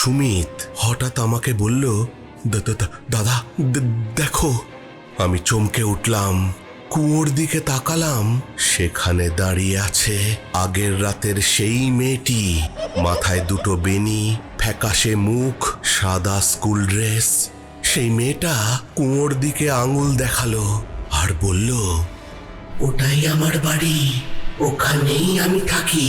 সুমিত হঠাৎ আমাকে বলল, দাদা দেখো। আমি চমকে উঠলাম, কুয়োর দিকে তাকালাম। সেখানে দাঁড়িয়ে আছে আগের রাতের সেই মেয়েটি, মাথায় দুটো বেনি, ফ্যাকাশে মুখ, সাদা স্কুল ড্রেস। সেই মেয়েটা কুয়োর দিকে আঙুল দেখালো আর বলল, ওটাই আমার বাড়ি, ওখানেই আমি থাকি।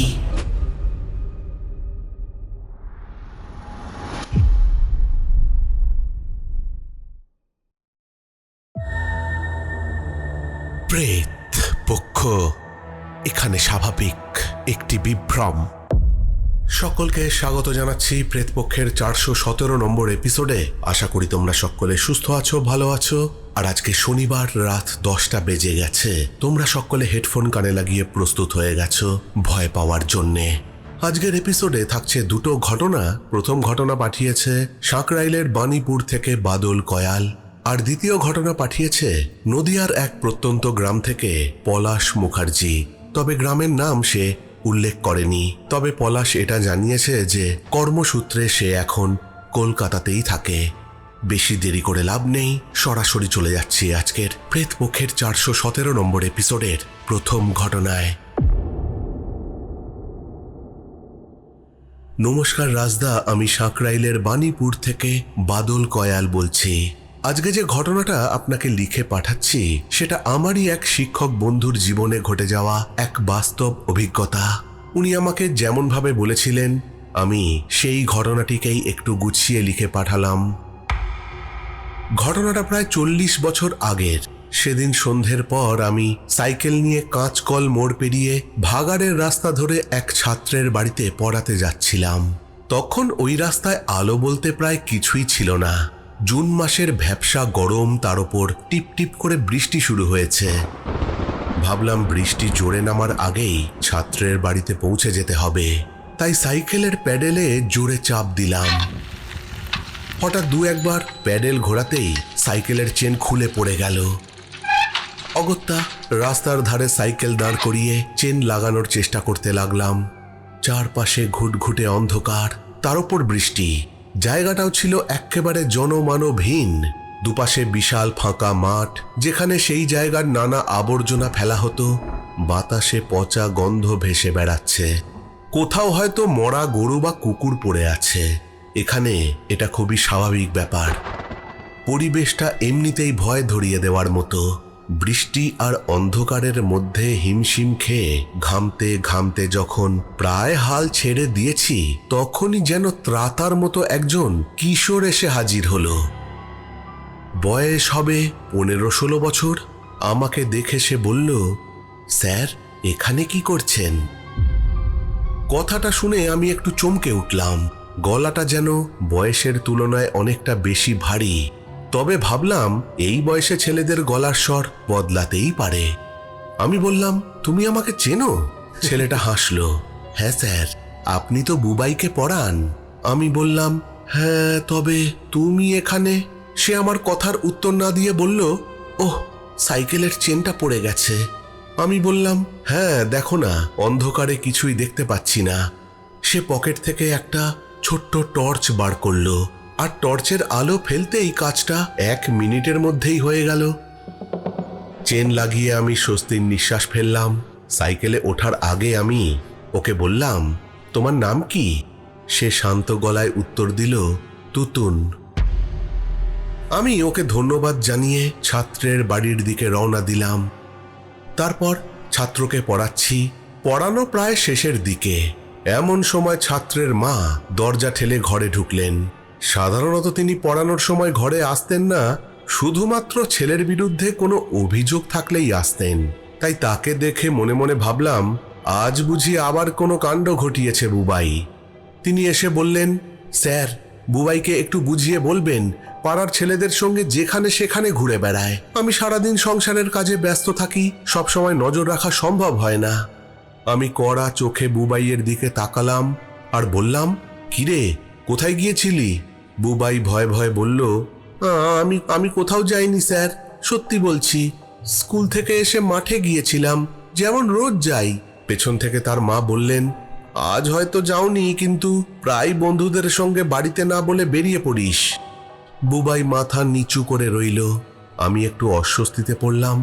প্রেত পক্ষ এখানে স্বাভাবিক একটি বিভ্রম। সকলকে স্বাগত জানাচ্ছি প্রেতপক্ষের 417 নম্বর এপিসোডে। আশা করি তোমরা সকলে সুস্থ আছো, ভালো আছো। আর আজকে শনিবার রাত 10টা বেজে গেছে। তোমরা সকলে হেডফোন কানে লাগিয়ে প্রস্তুত হয়ে গেছো ভয় পাওয়ার জন্যে। আজকের এপিসোডে থাকছে দুটো ঘটনা। প্রথম ঘটনা পাঠিয়েছে সাঁকরাইলের বাণীপুর থেকে বাদল কয়াল, আর দ্বিতীয় ঘটনা পাঠিয়েছে নদিয়ার এক প্রত্যন্ত গ্রাম থেকে পলাশ মুখার্জি। তবে গ্রামের নাম সে উল্লেখ করেনি। তবে পলাশ এটা জানিয়েছে যে কর্মসূত্রে সে এখন কলকাতাতেই থাকে। বেশি দেরি করে লাভ নেই, সরাসরি চলে যাচ্ছি আজকের প্রেতপক্ষের 417 নম্বর এপিসোডের প্রথম ঘটনায়। নমস্কার রাজদা, আমি সাঁকরাইলের বাণীপুর থেকে বাদল কয়াল বলছি। আজকে যে ঘটনাটা আপনাকে লিখে পাঠাচ্ছি সেটা আমারই এক শিক্ষক বন্ধুর জীবনে ঘটে যাওয়া এক বাস্তব অভিজ্ঞতা। উনি আমাকে যেমনভাবে বলেছিলেন আমি সেই ঘটনাটিকেই একটু গুছিয়ে লিখে পাঠালাম। ঘটনাটা প্রায় 40 বছর আগের। সেদিন সন্ধ্যের পর আমি সাইকেল নিয়ে কাঁচকল মোড় পেরিয়ে ভাগাড়ের রাস্তা ধরে এক ছাত্রের বাড়িতে পড়াতে যাচ্ছিলাম। তখন ওই রাস্তায় আলো বলতে প্রায় কিছুই ছিল না। জুন মাসের ভ্যাপসা গরম, তার ওপর টিপ টিপ করে বৃষ্টি শুরু হয়েছে। ভাবলাম বৃষ্টি জোরে নামার আগেই ছাত্রের বাড়িতে পৌঁছে যেতে হবে, তাই সাইকেলের প্যাডেলে জোরে চাপ দিলাম। হঠাৎ দু একবার প্যাডেল ঘোরাতেই সাইকেলের চেন খুলে পড়ে গেল। অগত্যা রাস্তার ধারে সাইকেল দাঁড় করিয়ে চেন লাগানোর চেষ্টা করতে লাগলাম। চারপাশে ঘুটঘুটে অন্ধকার, তার উপর বৃষ্টি। জায়গাটাও ছিল একেবারে জনমানবহীন। দুপাশে বিশাল ফাঁকা মাঠ, যেখানে সেই জায়গার নানা আবর্জনা ফেলা হতো। বাতাসে পচা গন্ধ ভেসে বেড়াচ্ছে। কোথাও হয়তো মরা গরু বা কুকুর পড়ে আছে। এখানে এটা খুবই স্বাভাবিক ব্যাপার। পরিবেশটা এমনিতেই ভয় ধরিয়ে দেওয়ার মতো। বৃষ্টি আর অন্ধকারের মধ্যে হিমশিম খেয়ে ঘামতে ঘামতে যখন প্রায় হাল ছেড়ে দিয়েছি, তখনই যেন ত্রাতার মতো একজন কিশোর এসে হাজির হলো। বয়স হবে 15-16 বছর। আমাকে দেখে সে বলল, স্যার এখানে কি করছেন? কথাটা শুনে আমি একটু চমকে উঠলাম। গলাটা যেন বয়সের তুলনায় অনেকটা বেশি ভারী। তবে ভাবলাম এই বয়সে ছেলেদের গলার স্বর বদলাতেই পারে। আমি বললাম, তুমি আমাকে চেনো? ছেলেটা হাসলো, হ্যাঁ স্যার, আপনি তো বুবাইকে পড়ান। আমি বললাম, হ্যাঁ, তবে তুমি এখানে? সে আমার কথার উত্তর না দিয়ে বলল, ওহ, সাইকেলের চেনটা পড়ে গেছে। আমি বললাম, হ্যাঁ দেখো না, অন্ধকারে কিছুই দেখতে পাচ্ছি না। সে পকেট থেকে একটা ছোট্ট টর্চ বার করলো, আর টর্চের আলো ফেলতেই কাজটা 1 মিনিটের মধ্যেই হয়ে গেল। চেন লাগিয়ে আমি স্বস্তির নিঃশ্বাস ফেললাম। সাইকেলে ওঠার আগে আমি ওকে বললাম, তোমার নাম কি? সে শান্ত গলায় উত্তর দিল, তুতুন। আমি ওকে ধন্যবাদ জানিয়ে ছাত্রের বাড়ির দিকে রওনা দিলাম। তারপর ছাত্রকে পড়াচ্ছি। পড়ানো প্রায় শেষের দিকে। এমন সময় ছাত্রের মা দরজা ঠেলে ঘরে ঢুকলেন। সাধারণত তিনি পড়ানোর সময় ঘরে আসতেন না, শুধুমাত্র ছেলের বিরুদ্ধে কোনো অভিযোগ থাকলেই আসতেন। তাই তাকে দেখে মনে মনে ভাবলাম, আজ বুঝি আবার কোনো কাণ্ড ঘটিয়েছে বুবাই। তিনি এসে বললেন, স্যার বুবাইকে একটু বুঝিয়ে বলবেন, পাড়ার ছেলেদের সঙ্গে যেখানে সেখানে ঘুরে বেড়ায়। আমি সারাদিন সংসারের কাজে ব্যস্ত থাকি, সবসময় নজর রাখা সম্ভব হয় না। আমি কড়া চোখে বুবাইয়ের দিকে তাকালাম আর বললাম, কিরে কোথায় গিয়েছিলি? বুবাই ভয়ে ভয়ে বলল, আমি কোথাও যাইনি স্যার, সত্যি বলছি। স্কুল থেকে এসে মাঠে গিয়েছিলাম, যেমন রোজ যাই। পেছন থেকে তার মা বললেন, আজ হয়তো যাওনি, কিন্তু প্রায় বন্ধুদের সঙ্গে বাড়িতে না বলে বেরিয়ে পড়িস। বুবাই মাথা নিচু করে রইল। আমি একটু অস্বস্তিতে পড়লাম।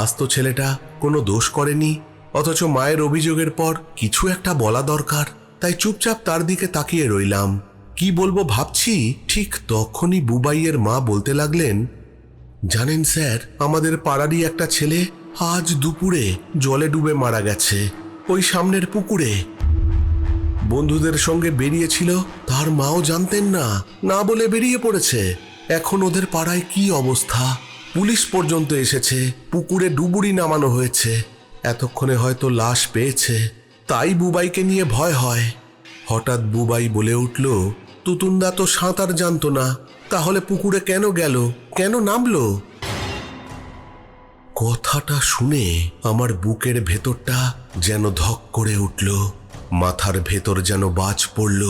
আজ তো ছেলেটা কোনো দোষ করেনি, অথচ মায়ের অভিযোগের পর কিছু একটা বলা দরকার। তাই চুপচাপ তার দিকে তাকিয়ে রইলাম। কি বলবো ভাবছি, ঠিক তখনই বুবাইয়ের মা বলতে লাগলেন, জানেন স্যার, আমাদের পাড়ারই একটা ছেলে আজ দুপুরে জলে ডুবে মারা গেছে, ওই সামনের পুকুরে। বন্ধুদের সঙ্গে বেরিয়েছিল, তার মাও জানতেন না, না বলে বেরিয়ে পড়েছে। এখন ওদের পাড়ায় কি অবস্থা, পুলিশ পর্যন্ত এসেছে, পুকুরে ডুবুরি নামানো হয়েছে। এতক্ষণে হয়তো লাশ পেয়েছে, তাই বুবাইকে নিয়ে ভয় হয়। হঠাৎ বুবাই বলে উঠল, তুতুনদা তো সাঁতার জানতো না, তাহলে পুকুরে কেন গেল, কেন নামলো? কথাটা শুনে আমার বুকের ভেতরটা যেন ধক করে উঠল, মাথার ভেতর যেন বাজ পড়ল।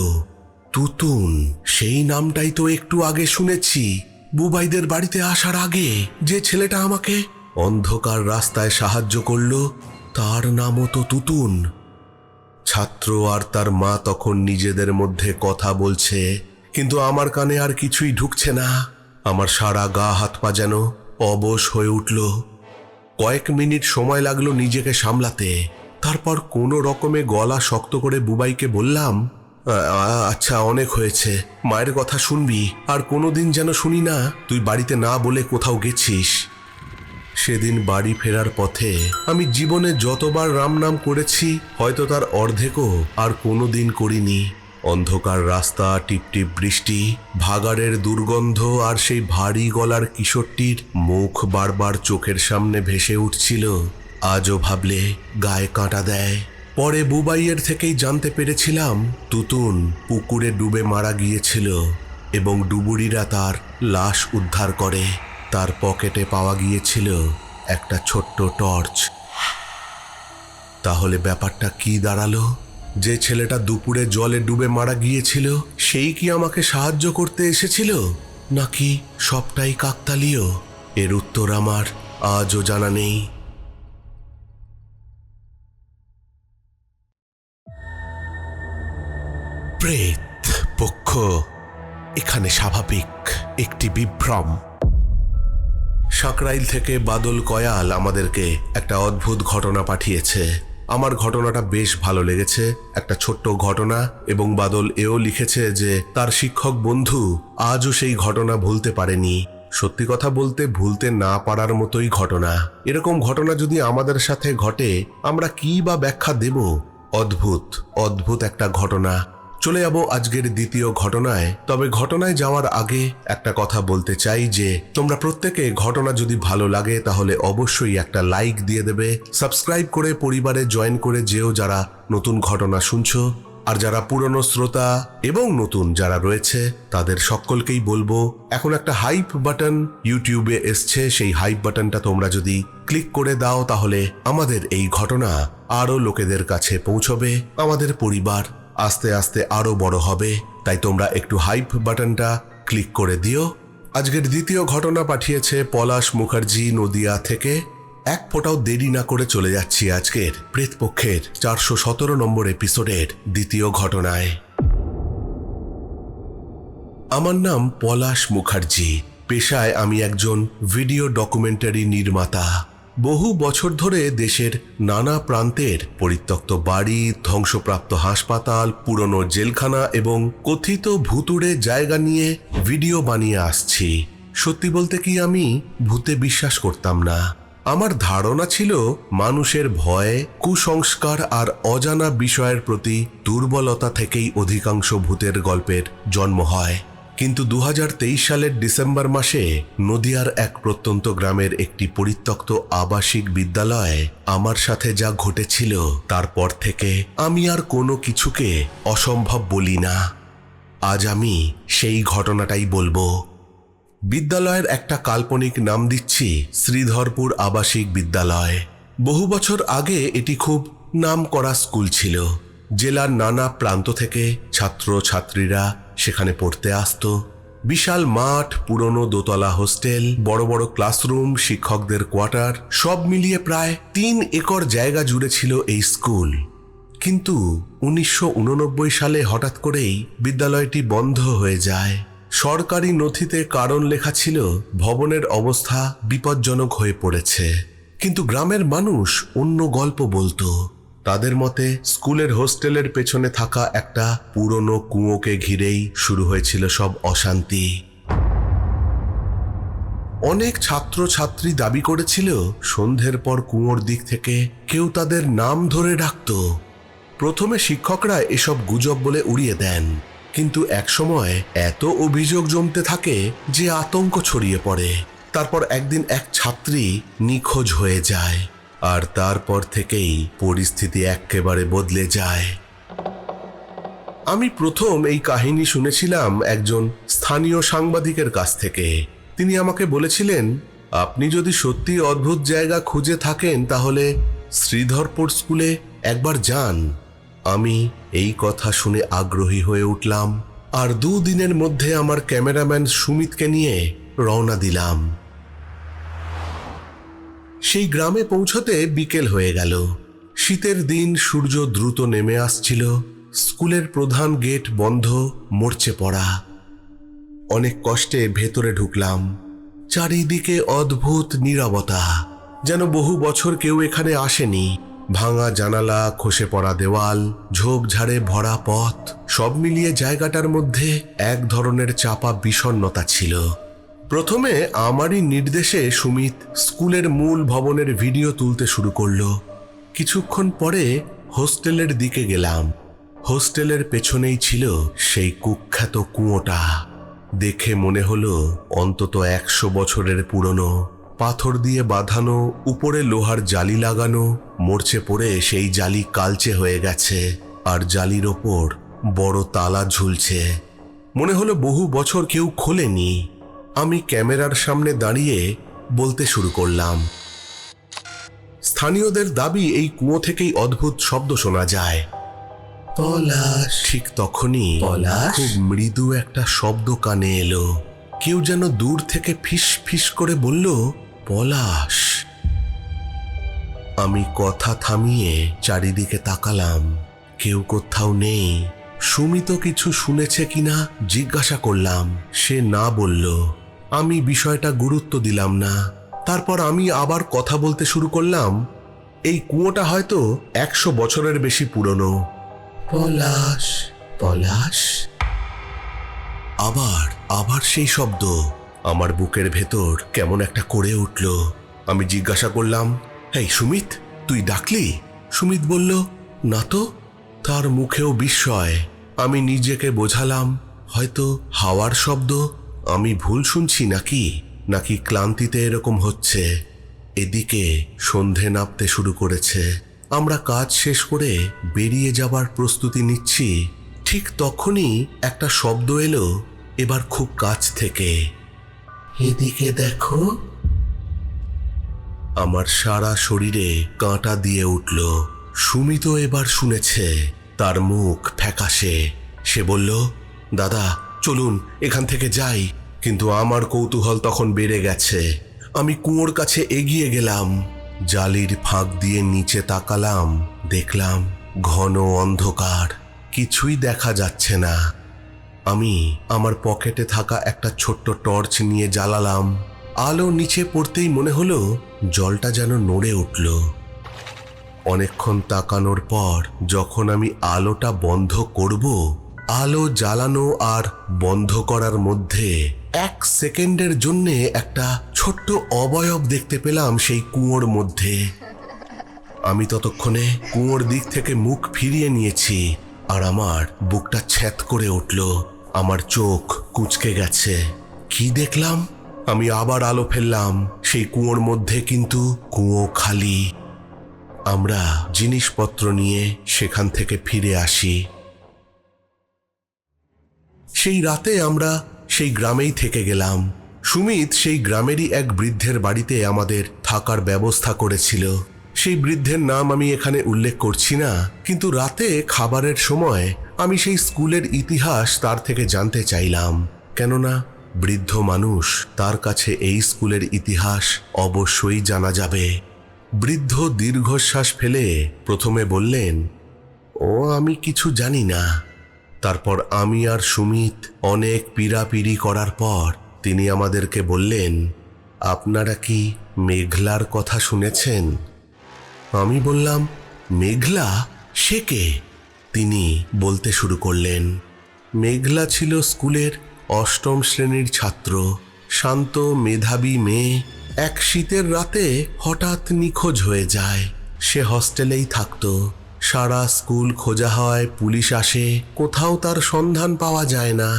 তুতুন, সেই নামটাই তো একটু আগে শুনেছি। বুবাইদের বাড়িতে আসার আগে যে ছেলেটা আমাকে অন্ধকার রাস্তায় সাহায্য করলো, তার নামও তো তুতুন। ছাত্র আর তার মা তখন নিজেদের মধ্যে কথা বলছে, কিন্তু আমার কানে আর কিছুই ঢুকছে না। আমার সারা গা হাত পা যেন অবশ হয়ে উঠল। কয়েক মিনিট সময় লাগলো নিজেকে সামলাতে। তারপর কোনো রকমে গলা শক্ত করে বুবাইকে বললাম, আচ্ছা অনেক হয়েছে, মায়ের কথা শুনবি, আর কোনোদিন যেন শুনি না তুই বাড়িতে না বলে কোথাও গেছিস। সেদিন বাড়ি ফেরার পথে আমি জীবনে যতবার রাম নাম করেছি, হয়তো তার অর্ধেকও আর কোনোদিন করিনি। অন্ধকার রাস্তা, টিপটিপ বৃষ্টি, ভাগাড়ের দুর্গন্ধ আর সেই ভারী গলার কিশোরটির মুখ বারবার চোখের সামনে ভেসে উঠছিল। আজও ভাবলে গায়ে কাঁটা দেয়। পরে বুবাইয়ের থেকেই জানতে পেরেছিলাম তুতুন পুকুরে ডুবে মারা গিয়েছিল এবং ডুবুরিরা তার লাশ উদ্ধার করে। তার পকেটে পাওয়া গিয়েছিল একটা ছোট্ট টর্চ। তাহলে ব্যাপারটা কি দাঁড়ালো? যে ছেলেটা দুপুরে জলে ডুবে মারা গিয়েছিল, সেই কি আমাকে সাহায্য করতে এসেছিল, নাকি সবটাই কাকতালীয়? এর উত্তর আমার আজও জানা নেই। প্রেত পক্ষ এখানে স্বাভাবিক একটি বিভ্রম। সাঁকরাইল থেকে বাদল কয়াল আমাদেরকে একটা অদ্ভুত ঘটনা পাঠিয়েছে। আমার ঘটনাটা বেশ ভালো লেগেছে, একটা ছোট্ট ঘটনা, এবং বাদল এও লিখেছে যে তার শিক্ষক বন্ধু আজও সেই ঘটনা ভুলতে পারেনি। সত্যি কথা বলতে ভুলতে না পারার মতোই ঘটনা। এরকম ঘটনা যদি আমাদের সাথে ঘটে, আমরা কি বা ব্যাখ্যা দেব? অদ্ভুত অদ্ভুত একটা ঘটনা। চলে যাব আজকের দ্বিতীয় ঘটনায়। তবে ঘটনায় যাওয়ার আগে একটা কথা বলতে চাই যে তোমরা প্রত্যেকে ঘটনা যদি ভালো লাগে তাহলে অবশ্যই একটা লাইক দিয়ে দেবে, সাবস্ক্রাইব করে পরিবারে জয়েন করে যেও যারা নতুন ঘটনা শুনছো। আর যারা পুরনো শ্রোতা এবং নতুন যারা রয়েছে তাদের সকলকেই বলবো, এখন একটা হাইপ বাটন ইউটিউবে এসছে, সেই হাইপ বাটনটা তোমরা যদি ক্লিক করে দাও তাহলে আমাদের এই ঘটনা আরো লোকেদের কাছে পৌঁছবে, আমাদের পরিবার আস্তে আস্তে আরো বড় হবে। তাই তোমরা একটু হাইপ বাটনটা ক্লিক করে দিও। আজকের দ্বিতীয় ঘটনা পাঠিয়েছে পলাশ মুখার্জি নদিয়া থেকে। এক ফোঁটাও দেরি না করে চলে যাচ্ছি আজকের প্রেতপক্ষের 417 নম্বর এপিসোডের দ্বিতীয় ঘটনায়। আমার নাম পলাশ মুখার্জি। পেশায় আমি একজন ভিডিও ডকুমেন্টারি নির্মাতা। বহু বছর ধরে দেশের নানা প্রান্তের পরিত্যক্ত বাড়ি, ধ্বংসপ্রাপ্ত হাসপাতাল, পুরনো জেলখানা এবং কথিত ভুতুড়ে জায়গা নিয়ে ভিডিও বানিয়ে আসছি। সত্যি বলতে কি, আমি ভূতে বিশ্বাস করতাম না। আমার ধারণা ছিল মানুষের ভয়, কুসংস্কার আর অজানা বিষয়ের প্রতি দুর্বলতা থেকেই অধিকাংশ ভূতের গল্পের জন্ম হয়। কিন্তু 2023 সালের ডিসেম্বর মাসে নদিয়ার এক প্রত্যন্ত গ্রামের একটি পরিত্যক্ত আবাসিক বিদ্যালয়ে আমার সাথে যা ঘটেছিল, তারপর থেকে আমি আর কোনো কিছুকে অসম্ভব বলি না। আজ আমি সেই ঘটনাটাই বলবো। বিদ্যালয়ের একটা কাল্পনিক নাম দিচ্ছি শ্রীধরপুর আবাসিক বিদ্যালয়। বহু বছর আগে এটি খুব নামকরা স্কুল ছিল। জেলার নানা প্রান্ত থেকে ছাত্র ছাত্রীরা সেখানে পড়তে আসতো। বিশাল মাঠ, পুরনো দোতলা হোস্টেল, বড় বড় ক্লাসরুম, শিক্ষকদের কোয়ার্টার, সব মিলিয়ে প্রায় 3 একর জায়গা জুড়ে ছিল এই স্কুল। কিন্তু 1989 সালে হঠাৎ করেই বিদ্যালয়টি বন্ধ হয়ে যায়। সরকারি নথিতে কারণ লেখা ছিল ভবনের অবস্থা বিপজ্জনক হয়ে পড়েছে, কিন্তু গ্রামের মানুষ অন্য গল্প বলতো। তাদের মতে স্কুলের হোস্টেলের পেছনে থাকা একটা পুরনো কুয়োকে ঘিরেই শুরু হয়েছিল সব অশান্তি। অনেক ছাত্রছাত্রী দাবি করেছিল সন্ধ্যের পর কুয়োর দিক থেকে কেউ তাদের নাম ধরে ডাকত। প্রথমে শিক্ষকরা এসব গুজব বলে উড়িয়ে দেন, কিন্তু একসময় এত অভিযোগ জমতে থাকে যে আতঙ্ক ছড়িয়ে পড়ে। তারপর একদিন এক ছাত্রী নিখোঁজ হয়ে যায়, আর তারপর থেকেই পরিস্থিতি একেবারে বদলে যায়। আমি প্রথম এই কাহিনী শুনেছিলাম একজন স্থানীয় সাংবাদিকের কাছ থেকে। তিনি আমাকে বলেছিলেন, আপনি যদি সত্যি অদ্ভুত জায়গা খুঁজে থাকেন তাহলে শ্রীধরপুর স্কুলে একবার যান। আমি এই কথা শুনে আগ্রহী হয়ে উঠলাম, আর 2 দিনের মধ্যে আমার ক্যামেরাম্যান সুমিতকে নিয়ে রওনা দিলাম। সেই গ্রামে পৌঁছতে বিকেল হয়ে গেল। শীতের দিন, সূর্য দ্রুত নেমে আসছিল। স্কুলের প্রধান গেট বন্ধ, মরচে পড়া। অনেক কষ্টে ভেতরে ঢুকলাম। চারিদিকে অদ্ভুত নীরবতা, যেন বহু বছর কেউ এখানে আসেনি। ভাঙা জানালা, খসে পড়া দেওয়াল, ঝোপঝাড়ে ভরা পথ, সব মিলিয়ে জায়গাটার মধ্যে এক ধরনের চাপা বিষণ্ণতা ছিল। প্রথমে আমারই নির্দেশে সুমিত স্কুলের মূল ভবনের ভিডিও তুলতে শুরু করলো। কিছুক্ষণ পরে হোস্টেলের দিকে গেলাম। হোস্টেলের পেছনেই ছিল সেই কুখ্যাত কুয়োটা। দেখে মনে হলো অন্তত 100 বছরের পুরনো। পাথর দিয়ে বাঁধানো, উপরে লোহার জালি লাগানো। মরচে পড়ে সেই জালি কালচে হয়ে গেছে, আর জালির ওপর বড় তালা ঝুলছে। মনে হলো বহু বছর কেউ খোলেনি। আমি ক্যামেরার সামনে দাঁড়িয়ে বলতে শুরু করলাম। স্থানীয়দের দাবি এই কুয়ো থেকেই অদ্ভুত শব্দ শোনা যায়। পলাশ। ঠিক তখনই খুব মৃদু একটা শব্দ কানে এলো। কেউ যেন দূর থেকে ফিস ফিস করে বলল, পলাশ। আমি কথা থামিয়ে চারিদিকে তাকালাম। কেউ কোথাও নেই। সুমিত কিছু শুনেছে কিনা জিজ্ঞাসা করলাম। সে না বলল। আমি বিষয়টা গুরুত্ব দিলাম না। তারপর আমি আবার কথা বলতে শুরু করলাম। এই কুয়োটা হয়তো 100 বছরের বেশি পুরনো। পলাশ, পলাশ। আবার সেই শব্দ। আমার বুকের ভেতর কেমন একটা করে উঠল। আমি জিজ্ঞাসা করলাম, এই সুমিত, তুই ডাকলি? সুমিত বলল, না তো। তার মুখেও বিস্ময়। আমি নিজেকে বোঝালাম, হয়তো হাওয়ার শব্দ। আমি ভুল শুনছি নাকি ক্লান্তিতে এরকম হচ্ছে। এদিকে সন্ধে নামতে শুরু করেছে। আমরা কাজ শেষ করে বেরিয়ে যাবার প্রস্তুতি নিচ্ছি। ঠিক তখনই একটা শব্দ এলো, এবার খুব কাছ থেকে। এদিকে দেখো। আমার সারা শরীরে কাঁটা দিয়ে উঠল। সুমিত এবার শুনেছে। তার মুখ ফ্যাকাশে। সে বলল, দাদা চলুন এখান থেকে যাই। কিন্তু আমার কৌতূহল তখন বেড়ে গেছে। আমি কুয়োর কাছে এগিয়ে গেলাম। জালির ফাঁক দিয়ে নিচে তাকালাম। দেখলাম ঘন অন্ধকার, কিছুই দেখা যাচ্ছে না। আমি আমার পকেটে থাকা একটা ছোট্ট টর্চ নিয়ে জ্বালালাম। আলো নিচে পড়তেই মনে হলো জলটা যেন নড়ে উঠল। অনেকক্ষণ তাকানোর পর যখন আমি আলোটা বন্ধ করব, আলো জ্বালানো আর বন্ধ করার মধ্যে 1 সেকেন্ডের জন্যে একটা ছোট্ট অবয়ব দেখতে পেলাম সেই কুয়োর মধ্যে। আমি ততক্ষণে কুয়োর দিক থেকে মুখ ফিরিয়ে নিয়েছি, আর আমার বুকটা ছ্যাঁত করে উঠল। আমার চোখ কুঁচকে গেছে। কি দেখলাম? আমি আবার আলো ফেললাম। সেই কুয়োর মধ্যে কিন্তু কুয়ো খালি। আমরা জিনিসপত্র নিয়ে সেখান থেকে ফিরে আসি। সেই রাতে আমরা সেই গ্রামেই থেকে গেলাম। সুমিত সেই গ্রামেরই এক বৃদ্ধের বাড়িতে আমাদের থাকার ব্যবস্থা করেছিল। সেই বৃদ্ধের নাম আমি এখানে উল্লেখ করছি না, কিন্তু রাতে খাবারের সময় আমি সেই স্কুলের ইতিহাস তার থেকে জানতে চাইলাম। কেননা বৃদ্ধ মানুষ, তার কাছে এই স্কুলের ইতিহাস অবশ্যই জানা যাবে। বৃদ্ধ দীর্ঘশ্বাস ফেলে প্রথমে বললেন, ও আমি কিছু জানি না। তারপর আমি আর সুমিত অনেক পীড়াপিড়ি করার পর তিনি আমাদেরকে বললেন, আপনারা কি মেঘলার কথা শুনেছেন? আমি বললাম, মেঘলা? সে কে? তিনি বলতে শুরু করলেন, মেঘলা ছিল স্কুলের ৮ম শ্রেণীর ছাত্র, শান্ত মেধাবী মেয়ে। এক শীতের রাতে হঠাৎ নিখোঁজ হয়ে যায়। সে হস্টেলেই থাকতো। সারা স্কুল খোঁজা হয়, পুলিশ আসে, কোথাও তার সন্ধান পাওয়া যায় না।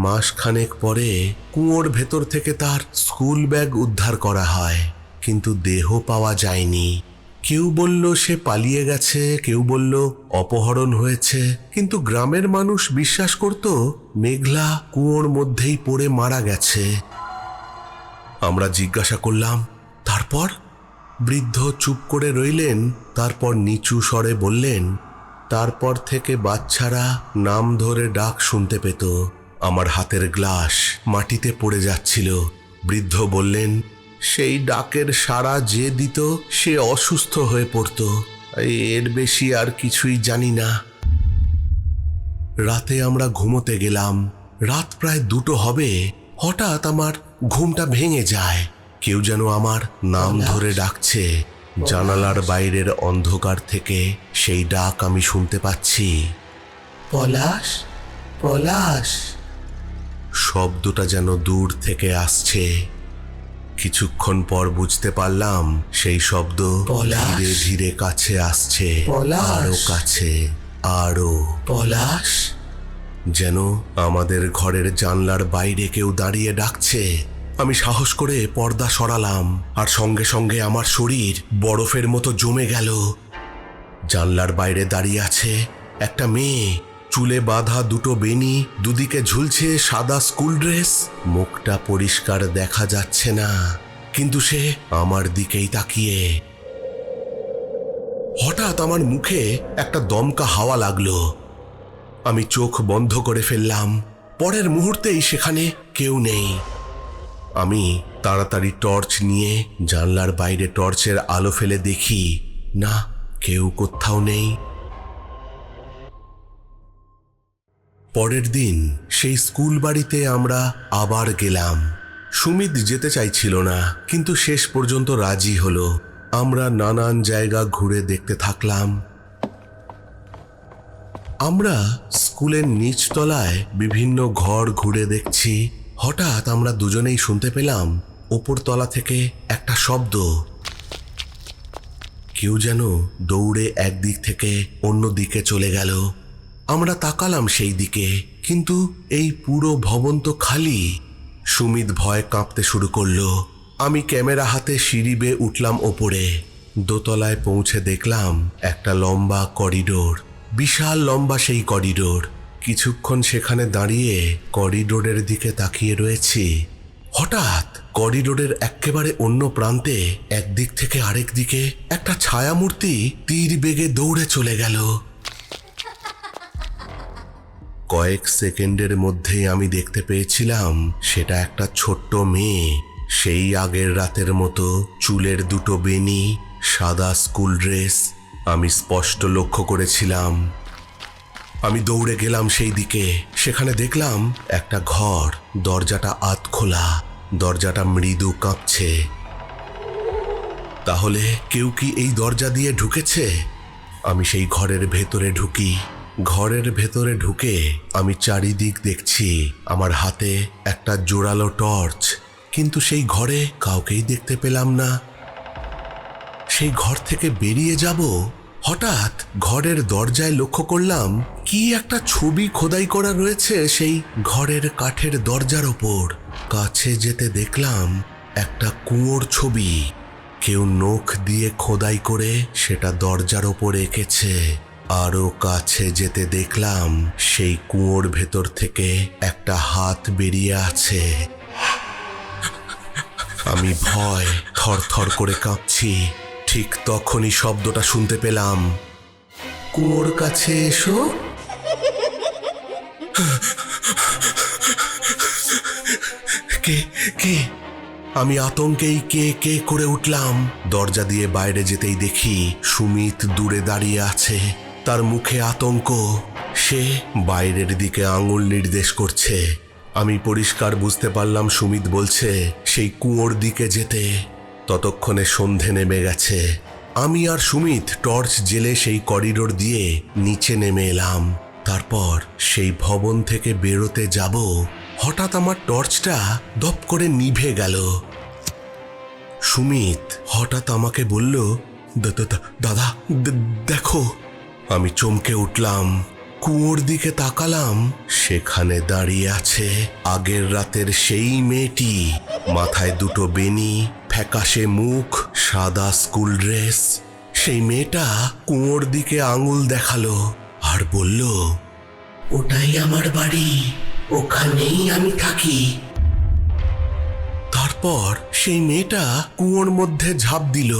মাসখানেক পরে কুয়োর ভেতর থেকে তার স্কুল ব্যাগ উদ্ধার করা হয়, কিন্তু দেহ পাওয়া যায়নি। কেউ বলল সে পালিয়ে গেছে, কেউ বলল অপহরণ হয়েছে, কিন্তু গ্রামের মানুষ বিশ্বাস করত মেঘলা কুয়োর মধ্যেই পড়ে মারা গেছে। আমরা জিজ্ঞাসা করলাম, তারপর? বৃদ্ধ চুপ করে রইলেন, তারপর নিচু স্বরে বললেন, তারপর থেকে বাচ্চারা নাম ধরে ডাক শুনতে পেত। আমার হাতের গ্লাস মাটিতে পড়ে যাচ্ছিল। বৃদ্ধ বললেন, সেই ডাকের সাড়া যে দিত সে অসুস্থ হয়ে পড়ত। এর বেশি আর কিছুই জানি না। রাতে আমরা ঘুমোতে গেলাম। রাত প্রায় 2টো হবে। হঠাৎ আমার ঘুমটা ভেঙে যায়। কেউ যেন আমার নাম ধরে ডাকছে। জানালার বাইরের অন্ধকার থেকে সেই ডাক আমি শুনতে পাচ্ছি, পলাশ, পলাশ। শব্দটা যেন দূর থেকে আসছে। কিছুক্ষণ পর বুঝতে পারলাম সেই শব্দ ধীরে ধীরে কাছে আসছে, আরো কাছে, আরো। পলাশ! যেন আমাদের ঘরের জানলার বাইরে কেউ দাঁড়িয়ে ডাকছে। আমি সাহস করে পর্দা সরালাম, আর সঙ্গে সঙ্গে আমার শরীর বরফের মতো জমে গেল। জানলার বাইরে দাঁড়িয়ে আছে একটা মেয়ে, চুলে বাঁধা 2টো বেনি, দুদিকে ঝুলছে সাদা স্কুল ড্রেস। মুখটা পরিষ্কার দেখা যাচ্ছে না, কিন্তু সে আমার দিকেই তাকিয়ে। হঠাৎ আমার মুখে একটা দমকা হাওয়া লাগলো। আমি চোখ বন্ধ করে ফেললাম। পরের মুহূর্তেই সেখানে কেউ নেই। আমি তাড়াতাড়ি টর্চ নিয়ে জানলার বাইরে টর্চের আলো ফেলে দেখি, না, কেউ কোথাও নেই। পরের দিন সেই স্কুল বাড়িতে আমরা আবার গেলাম। সুমিত যেতে চাইছিল না, কিন্তু শেষ পর্যন্ত রাজি হলো। আমরা নানান জায়গা ঘুরে দেখতে থাকলাম। আমরা স্কুলের নিচতলায় বিভিন্ন ঘর ঘুরে দেখছি। হঠাৎ আমরা দুজনেই শুনতে পেলাম ওপরতলা থেকে একটা শব্দ। কেউ যেন দৌড়ে একদিক থেকে অন্য দিকে চলে গেল। আমরা তাকালাম সেই দিকে, কিন্তু এই পুরো ভবন তো খালি। সুমিত ভয়ে কাঁপতে শুরু করলো। আমি ক্যামেরা হাতে সিঁড়ি বেয়ে উঠলাম ওপরে। দোতলায় পৌঁছে দেখলাম একটা লম্বা করিডোর, বিশাল লম্বা সেই করিডোর। কিছুক্ষণ সেখানে দাঁড়িয়ে করিডোরের দিকে তাকিয়ে রয়েছি। হঠাৎ করিডোরের একেবারে অন্য প্রান্তে একদিক থেকে আরেক দিকে একটা ছায়ামূর্তি তীর বেগে দৌড়ে চলে গেল। কয়েক সেকেন্ডের মধ্যেই আমি দেখতে পেয়েছিলাম সেটা একটা ছোট্ট মেয়ে। সেই আগের রাতের মতো চুলের 2টো বেনি, সাদা স্কুল ড্রেস। আমি স্পষ্ট লক্ষ্য করেছিলাম। আমি দৌড়ে গেলাম সেই দিকে। সেখানে দেখলাম একটা ঘর, দরজাটা আধ খোলা, দরজাটা মৃদু কাঁপছে। তাহলে কেউ কি এই দরজা দিয়ে ঢুকেছে? আমি সেই ঘরের ভেতরে ঢুকি। ঘরের ভেতরে ঢুকে আমি চারিদিক দেখছি। আমার হাতে একটা জোরালো টর্চ, কিন্তু সেই ঘরে কাউকেই দেখতে পেলাম না। সেই ঘর থেকে বেরিয়ে যাব, হঠাৎ ঘরের দরজায় লক্ষ্য করলাম কি একটা ছবি খোদাই করা রয়েছে সেই ঘরের কাঠের দরজার ওপর। কাছে যেতে দেখলাম একটা কুয়োর ছবি। কেউ নখ দিয়ে খোদাই করে সেটা দরজার ওপর এঁকেছে। আরো কাছে যেতে দেখলাম সেই কুয়োর ভেতর থেকে একটা হাত বেরিয়ে আছে। আমি ভয় থরথর করে কাঁপছি। ঠিক তখনই শব্দটা শুনতে পেলাম, কুয়োর কাছে এসো। কে কে? আমি আতঙ্কেই কে কে করে উঠলাম। দরজা দিয়ে বাইরে যেতেই দেখি সুমিত দূরে দাঁড়িয়ে আছে। তার মুখে আতঙ্ক। সে বাইরের দিকে আঙুল নির্দেশ করছে। আমি পরিষ্কার বুঝতে পারলাম সুমিত বলছে সেই কুয়োর দিকে যেতে। ততক্ষণে সন্ধে নেমে গেছে। আমি আর সুমিত টর্চ জেলে সেই করিডোর দিয়ে নিচে নেমে এলাম। তারপর সেই ভবন থেকে বেরোতে যাব, হঠাৎ আমার টর্চটা দপ করে নিভে গেল। সুমিত হঠাৎ আমাকে বলল, দাদা দেখো। আমি চমকে উঠলাম, কুয়োর দিকে তাকালাম। সেখানে দাঁড়িয়ে আছে আগের রাতের সেই মেয়েটি, মাথায় দুটো বেনি, ফ্যাকাশে মুখ, সাদা স্কুল ড্রেস। সেই মেয়েটা কুয়োর দিকে আঙুল দেখালো আর বলল, ওটাই আমার বাড়ি, ওখানেই আমি থাকি। তারপর সেই মেয়েটা কুয়োর মধ্যে ঝাঁপ দিল।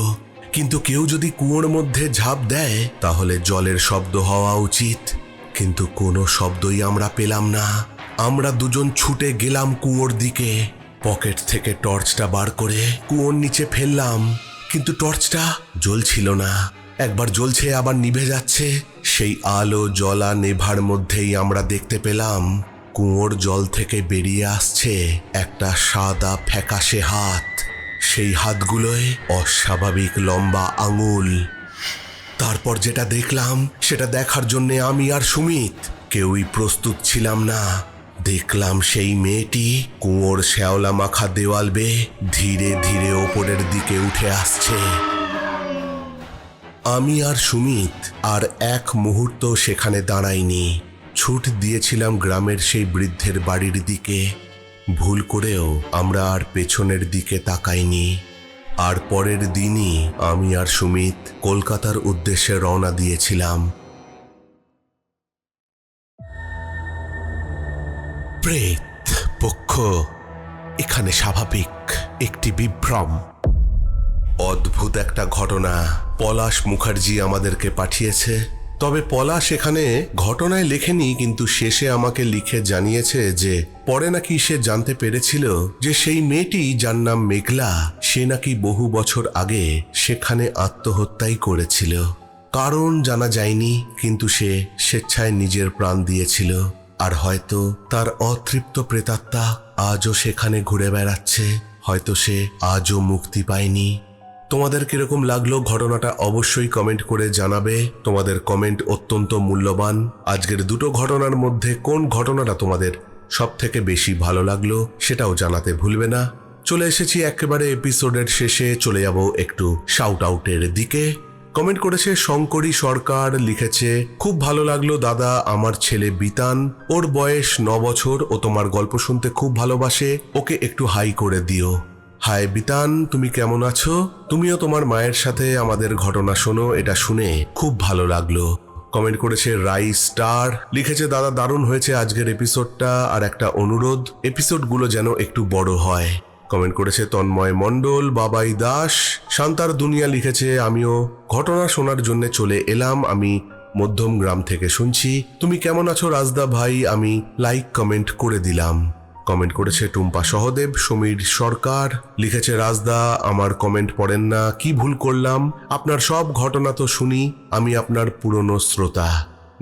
কিন্তু কেউ যদি কুয়োর মধ্যে ঝাঁপ দেয় তাহলে জলের শব্দ হওয়া উচিত, কিন্তু কোনো শব্দই আমরা পেলাম না। আমরা দুজন ছুটে গেলাম কুয়োর দিকে। পকেট থেকে টর্চটা বার করে কুয়োর নিচে ফেললাম, কিন্তু টর্চটা জ্বলছিল না। একবার জ্বলছে আবার নিভে যাচ্ছে। সেই আলো জ্বলা নেভার মধ্যেই আমরা দেখতে পেলাম কুয়োর জল থেকে বেরিয়ে আসছে একটা সাদা ফ্যাকাশে হাত। সেই হাতগুলোয় অস্বাভাবিক লম্বা আঙুল। তারপর যেটা দেখলাম সেটা দেখার জন্য আমি আর সুমিত কেউই প্রস্তুত ছিলাম না। দেখলাম সেই মেয়েটি কুয়োর শ্যাওলা মাখা দেওয়াল বেয়ে ধীরে ধীরে ওপরের দিকে উঠে আসছে। আমি আর সুমিত আর এক মুহূর্ত সেখানে দাঁড়াইনি। ছুট দিয়েছিলাম গ্রামের সেই বৃদ্ধের বাড়ির দিকে। ভুল করেও আমরা আর পেছনের দিকে তাকাইনি। আর পরের দিনই আমি আর সুমিত কলকাতার উদ্দেশ্যে রওনা দিয়েছিলাম। প্রেত পক্ষ এখানে স্বাভাবিক একটি বিভ্রম। অদ্ভুত একটা ঘটনা পলাশ মুখার্জি আমাদেরকে পাঠিয়েছে। তবে পলাশ এখানে ঘটনায় লেখেনি, কিন্তু শেষে আমাকে লিখে জানিয়েছে যে পরে নাকি সে জানতে পেরেছিল যে সেই মেয়েটি, যার নাম মেঘলা, সে নাকি বহু বছর আগে সেখানে আত্মহত্যাই করেছিল। কারণ জানা যায়নি, কিন্তু সে স্বেচ্ছায় নিজের প্রাণ দিয়েছিল। আর হয়তো তার অতৃপ্ত প্রেতাত্মা আজও সেখানে ঘুরে বেড়াচ্ছে। হয়তো সে আজও মুক্তি পায়নি। তোমাদের কিরকম লাগলো ঘটনাটা অবশ্যই কমেন্ট করে জানাবে। তোমাদের কমেন্ট অত্যন্ত মূল্যবান। আজকের দুটো ঘটনার মধ্যে কোন ঘটনাটা তোমাদের সব থেকে বেশি ভালো লাগলো সেটাও জানাতে ভুলবে না। চলে এসেছি একেবারে এপিসোডের শেষে। চলে যাব একটু শাউট আউটের দিকে। কমেন্ট করেছে শঙ্করী সরকার, লিখেছে, খুব ভালো লাগলো দাদা, আমার ছেলে বিতান, ওর বয়স 9 বছর, ও তোমার গল্প শুনতে খুব ভালোবাসে, ওকে একটু হাই করে দিও। হাই বিতান, তুমি কেমন আছো? তুমিও তোমার মায়ের সাথে আমাদের ঘটনা শোনো, এটা শুনে খুব ভালো লাগলো। কমেন্ট করেছে রাই স্টার, লিখেছে, দাদা দারুণ হয়েছে আজকের এপিসোডটা, আর একটা অনুরোধ, এপিসোডগুলো যেন একটু বড় হয়। কমেন্ট করেছে তন্ময় মণ্ডল, বাবাই দাস। শান্তার দুনিয়া লিখেছে, আমিও ঘটনা শোনার জন্য চলে এলাম, আমি মধ্যম গ্রাম থেকে শুনছি। তুমি কেমন আছো রাজদা ভাই? আমি লাইক কমেন্ট করে দিলাম। কমেন্ট করেছে টুম্পা সহদেব। সমীর সরকার লিখেছে, রাজদা আমার কমেন্ট পড়েন না, কি ভুল করলাম? আপনার সব ঘটনা তো শুনি, আমি আপনার পুরনো শ্রোতা।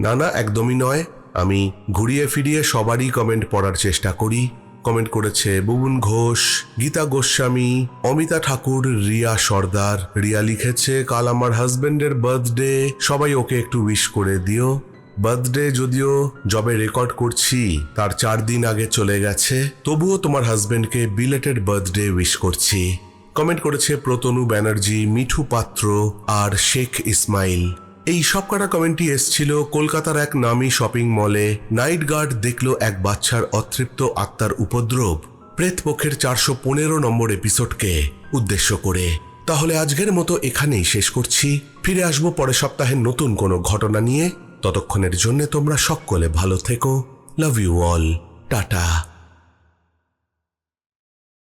না না, একদমই নয়, আমি ঘুরিয়ে ফিরিয়ে সবারই কমেন্ট পড়ার চেষ্টা করি। কমেন্ট করেছে বুবুন ঘোষ, গীতা গোস্বামী, অমিতা ঠাকুর, রিয়া সর্দার। রিয়া লিখেছে, কাল আমার হাজবেন্ডের বার্থডে, সবাই ওকে একটু উইশ করে দিও। বার্থডে যদিও জবে রেকর্ড করছি তার 4 দিন আগে চলে গেছে, তবুও তোমার হাজবেন্ডকে বিলেটেড বার্থডে উইশ করছি। কমেন্ট করেছে প্রতনু ব্যানার্জি, মিঠু পাত্র আর শেখ ইসমাইল। এই সব কটা কমেন্টই এসছিল কলকাতার এক নামী শপিং মলে। নাইট গার্ড দেখলো এক বাচ্চার অতৃপ্ত আত্মার উপদ্রব, প্রেতপক্ষের 415 নম্বর এপিসোডকে উদ্দেশ্য করে। তাহলে আজকের মতো এখানেই শেষ করছি। ফিরে আসবো পরের সপ্তাহের নতুন কোনো ঘটনা নিয়ে। ততক্ষণের জন্য তোমরা সকলে ভালো থেকো। Love you all. টাটা।